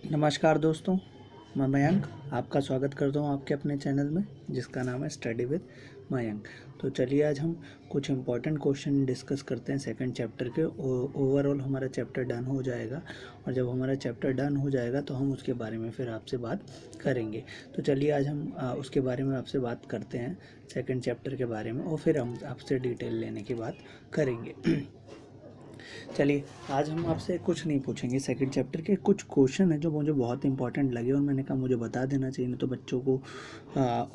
नमस्कार दोस्तों, मैं मयंक आपका स्वागत करता हूं आपके अपने चैनल में जिसका नाम है स्टडी विद मयंक। तो चलिए आज हम कुछ इम्पॉर्टेंट क्वेश्चन डिस्कस करते हैं सेकंड चैप्टर के। ओवरऑल हमारा चैप्टर डन हो जाएगा और जब हमारा चैप्टर डन हो जाएगा तो हम उसके बारे में फिर आपसे बात करेंगे। तो चलिए आज हम उसके बारे में आपसे बात करते हैं, सेकंड चैप्टर के बारे में, और फिर हम आपसे डिटेल लेने की बात करेंगे। चलिए आज हम आपसे कुछ नहीं पूछेंगे, सेकंड चैप्टर के कुछ क्वेश्चन है जो मुझे बहुत इंपॉर्टेंट लगे और मैंने कहा मुझे बता देना चाहिए, नहीं तो बच्चों को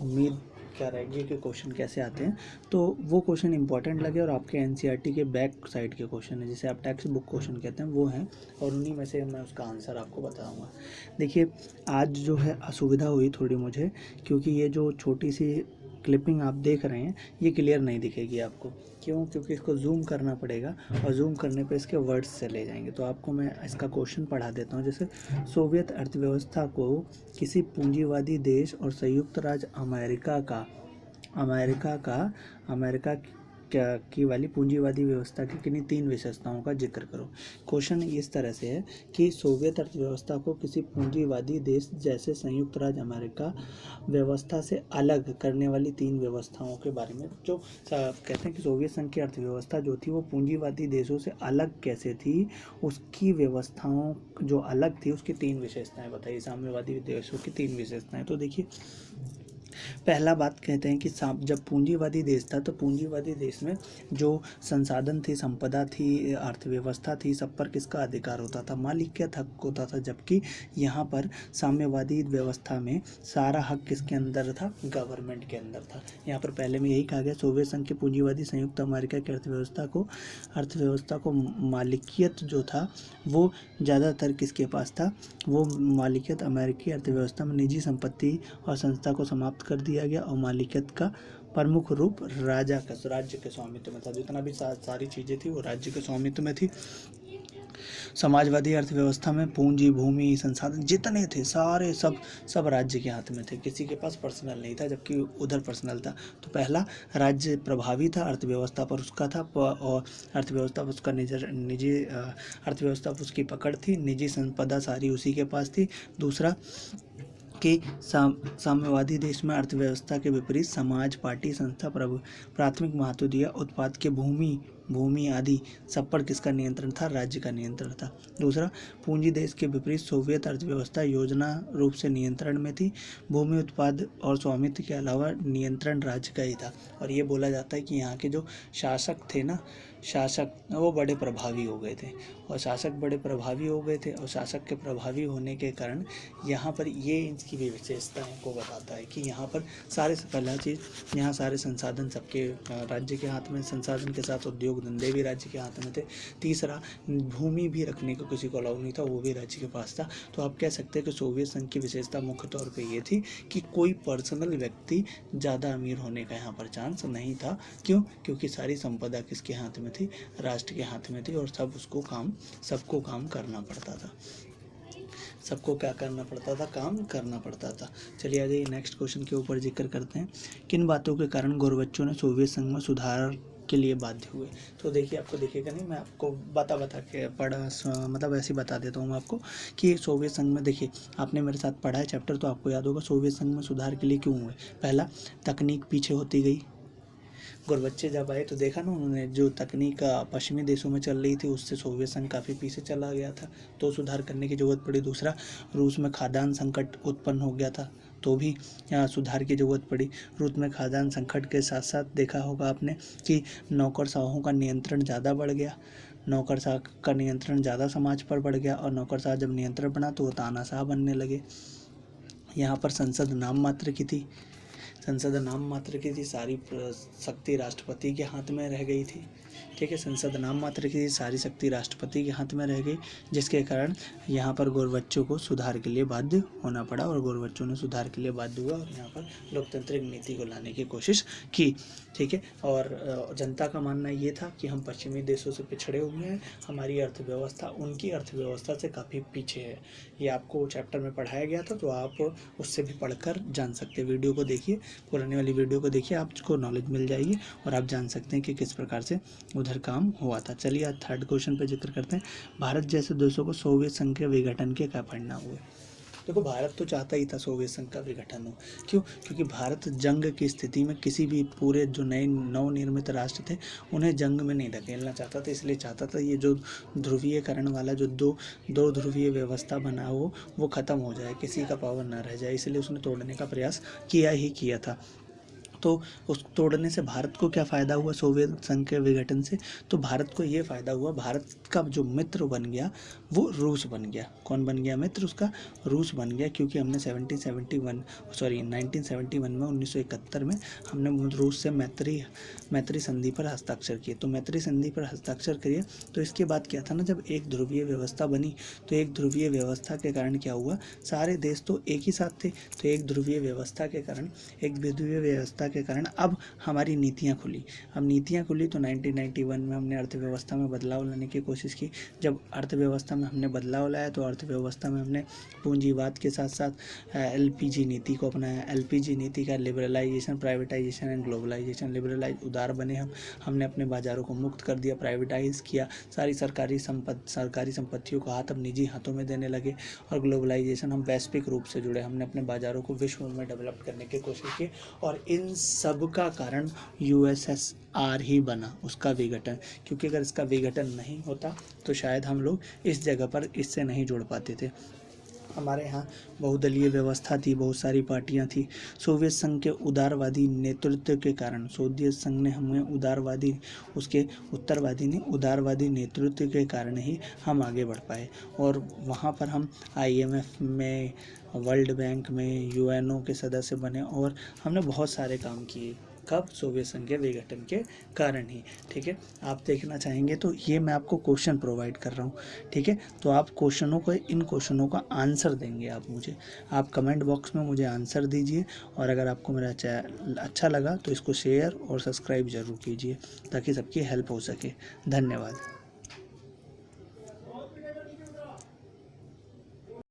उम्मीद क्या रहेगी कि क्वेश्चन कैसे आते हैं। तो वो क्वेश्चन इंपॉर्टेंट लगे और आपके एनसीईआरटी के बैक साइड के क्वेश्चन है, जिसे आप टेक्स्ट बुक क्वेश्चन कहते हैं, वो हैं और उन्हीं में से मैं उसका आंसर आपको बताऊँगा। देखिए आज जो है असुविधा हुई थोड़ी मुझे, क्योंकि ये जो छोटी सी क्लिपिंग आप देख रहे हैं ये क्लियर नहीं दिखेगी आपको। क्यों? क्योंकि इसको जूम करना पड़ेगा और जूम करने पे इसके वर्ड्स चले जाएंगे। तो आपको मैं इसका क्वेश्चन पढ़ा देता हूँ। जैसे सोवियत अर्थव्यवस्था को किसी पूंजीवादी देश और संयुक्त राज्य अमेरिका की वाली पूंजीवादी व्यवस्था की किन्हीं तीन विशेषताओं का जिक्र करो। क्वेश्चन इस तरह से है कि सोवियत अर्थव्यवस्था को किसी पूंजीवादी देश जैसे संयुक्त राज्य अमेरिका व्यवस्था से अलग करने वाली तीन व्यवस्थाओं के बारे में, जो कहते हैं कि सोवियत संघ की अर्थव्यवस्था जो थी वो पूंजीवादी देशों से अलग कैसे थी, उसकी व्यवस्थाओं जो अलग थी उसकी तीन विशेषताएं बताइए। साम्यवादी देशों की तीन विशेषताएं। तो देखिए पहला बात कहते हैं कि जब पूंजीवादी देश था तो पूंजीवादी देश में जो संसाधन थी, संपदा थी, अर्थव्यवस्था थी, सब पर किसका अधिकार होता था? मालिकियत हक होता था। जबकि यहाँ पर साम्यवादी व्यवस्था में सारा हक किसके अंदर था? गवर्नमेंट के अंदर था। यहाँ पर पहले में यही कहा गया, सोवियत संघ की पूंजीवादी संयुक्त अमेरिका की अर्थव्यवस्था को मालिकियत जो था वो ज़्यादातर किसके पास था? वो मालिकियत अमेरिकी अर्थव्यवस्था में निजी संपत्ति और संस्था को समाप्त कर दिया गया और मालिकियत का प्रमुख रूप राज्य के स्वामित्व में था। जितना भी सारी चीज़ें थी वो राज्य के स्वामित्व में थी। समाजवादी अर्थव्यवस्था में पूंजी, भूमि, संसाधन जितने थे सारे सब राज्य के हाथ में थे, किसी के पास पर्सनल नहीं था, जबकि उधर पर्सनल था। तो पहला राज्य प्रभावी था, अर्थव्यवस्था पर उसका था और अर्थव्यवस्था पर उसका निजी अर्थव्यवस्था पर उसकी पकड़ थी, निजी संपदा सारी उसी के पास थी। दूसरा कि साम्यवादी देश में अर्थव्यवस्था के विपरीत समाज, पार्टी, संस्था प्राथमिक महत्व दिया। उत्पाद के भूमि आदि सब पर किसका नियंत्रण था? राज्य का नियंत्रण था। दूसरा, पूंजी देश के विपरीत सोवियत अर्थव्यवस्था योजना रूप से नियंत्रण में थी। भूमि, उत्पाद और स्वामित्व के अलावा नियंत्रण राज्य का ही था। और ये बोला जाता है कि यहाँ के जो शासक थे ना, वो बड़े प्रभावी हो गए थे और शासक के प्रभावी होने के कारण यहाँ पर ये इसकी भी विशेषताओं को बताता है कि यहाँ पर सारे से पहला चीज़, यहाँ सारे संसाधन सबके राज्य के हाथ में, संसाधन के साथ उद्योग धंधे भी राज्य के हाथ में थे। तीसरा, भूमि भी रखने को किसी को अलाउ नहीं था, वो भी राज्य के पास था। तो आप कह सकते हैं कि सोवियत संघ की विशेषता मुख्य तौर पर ये थी कि कोई पर्सनल व्यक्ति ज़्यादा अमीर होने का यहाँ पर चांस नहीं था। क्यों? क्योंकि सारी संपदा किसके हाथ में थी? राष्ट्र के हाथ में थी और सबको काम करना पड़ता था। सबको क्या करना पड़ता था? काम करना पड़ता था। चलिए आ जाइए नेक्स्ट क्वेश्चन के ऊपर जिक्र करते हैं। किन बातों के कारण गोरबच्चों ने सोवियत संघ में सुधार के लिए बाध्य हुए? तो देखिए आपको दिखेगा नहीं, मैं आपको बता के मतलब ऐसे बता देता हूँ मैं आपको कि सोवियत संघ में, देखिए आपने मेरे साथ पढ़ा है चैप्टर तो आपको याद होगा सोवियत संघ में सुधार के लिए क्यों हुए। पहला, तकनीक पीछे होती गई। गोरबच्चे जब आए तो देखा ना उन्होंने, जो तकनीक पश्चिमी देशों में चल रही थी उससे सोवियत संघ काफ़ी पीछे चला गया था, तो सुधार करने की ज़रूरत पड़ी। दूसरा, रूस में खाद्यान्न संकट उत्पन्न हो गया था, तो भी यहाँ सुधार की ज़रूरत पड़ी। रूस में खाद्यान्न संकट के साथ साथ देखा होगा आपने कि नौकरशाहों का नियंत्रण ज़्यादा बढ़ गया, नौकरशाह का नियंत्रण ज़्यादा समाज पर बढ़ गया और नौकरशाह जब नियंत्रण बना तो वो तानाशाह बनने लगे। यहाँ पर संसद नाम मात्र की थी, सारी शक्ति राष्ट्रपति के हाथ में रह गई थी। ठीक है, संसद नाम मात्र की सारी शक्ति राष्ट्रपति के हाथ में रह गई, जिसके कारण यहाँ पर गोरबच्चों को सुधार के लिए बाध्य होना पड़ा और गोरबच्चों ने सुधार के लिए बाध्य हुआ और यहाँ पर लोकतांत्रिक नीति को लाने की कोशिश की। ठीक है, और जनता का मानना ये था कि हम पश्चिमी देशों से पिछड़े हुए हैं, हमारी अर्थव्यवस्था उनकी अर्थव्यवस्था से काफ़ी पीछे है। ये आपको चैप्टर में पढ़ाया गया था, तो आप उससे भी पढ़कर जान सकते हैं। वीडियो को देखिए, पुरानी वाली वीडियो को देखिए, आपको नॉलेज मिल जाएगी और आप जान सकते हैं कि किस प्रकार से उधर काम हुआ था। चलिए आज थर्ड क्वेश्चन पे जिक्र करते हैं। भारत जैसे देशों को सोवियत संघ के विघटन के क्या परिणाम हुए। देखो भारत तो चाहता ही था सोवियत संघ का विघटन हो। क्यों? क्योंकि भारत जंग की स्थिति में किसी भी पूरे जो नए नवनिर्मित राष्ट्र थे उन्हें जंग में नहीं धकेलना चाहता था। इसलिए चाहता था ये जो ध्रुवीयकरण वाला जो दो ध्रुवीय व्यवस्था बना हो वो ख़त्म हो जाए, किसी का पावर ना रह जाए, इसलिए उसने तोड़ने का प्रयास किया ही किया था। तो उस तोड़ने से भारत को क्या फ़ायदा हुआ सोवियत संघ के विघटन से? तो भारत को ये फ़ायदा हुआ, भारत का जो मित्र बन गया वो रूस बन गया। कौन बन गया मित्र उसका? रूस बन गया, क्योंकि हमने 1971 में 1971 में हमने रूस से मैत्री संधि पर हस्ताक्षर किए। तो मैत्री संधि पर हस्ताक्षर करिए। तो इसके बाद क्या था ना, जब एक ध्रुवीय व्यवस्था बनी तो एक ध्रुवीय व्यवस्था के कारण क्या हुआ, सारे देश तो एक ही साथ थे। तो एक ध्रुवीय व्यवस्था के कारण अब हमारी नीतियाँ खुली। अब नीतियाँ खुली तो 1991 में हमने अर्थव्यवस्था में बदलाव लाने की कोशिश की। जब अर्थव्यवस्था में हमने बदलाव लाया तो अर्थव्यवस्था में हमने पूंजीवाद के साथ साथ एलपीजी नीति को अपनाया। एलपीजी नीति का liberalisation, privatisation and globalisation. Liberalise उदार बने हमने अपने बाज़ारों को मुक्त कर दिया, प्राइवेटाइज किया, सारी सरकारी संपत्तियों को अब निजी हाथों में देने लगे। और ग्लोबलाइजेशन, हम वैश्विक रूप से जुड़े, हमने अपने बाज़ारों को विश्व में डेवलप करने की कोशिश की। और इन सब का कारण यूएसएसआर ही बना, उसका विघटन। क्योंकि अगर इसका विघटन नहीं होता तो शायद हम लोग इस जगह पर इससे नहीं जुड़ पाते थे। हमारे यहाँ बहुदलीय व्यवस्था थी, बहुत सारी पार्टियाँ थी। सोवियत संघ के उदारवादी नेतृत्व के कारण, सोवियत संघ ने हमें उत्तरवादी ने उदारवादी नेतृत्व के कारण ही हम आगे बढ़ पाए। और वहाँ पर हम IMF में, वर्ल्ड बैंक में, यूएनओ के सदस्य बने और हमने बहुत सारे काम किए। कब? सोवियत संघ के विघटन के कारण ही। ठीक है, आप देखना चाहेंगे तो ये मैं आपको क्वेश्चन प्रोवाइड कर रहा हूँ। ठीक है, तो आप इन क्वेश्चनों का आंसर देंगे आप कमेंट बॉक्स में मुझे आंसर दीजिए। और अगर आपको मेरा चैनल अच्छा लगा तो इसको शेयर और सब्सक्राइब ज़रूर कीजिए ताकि सबकी हेल्प हो सके। धन्यवाद।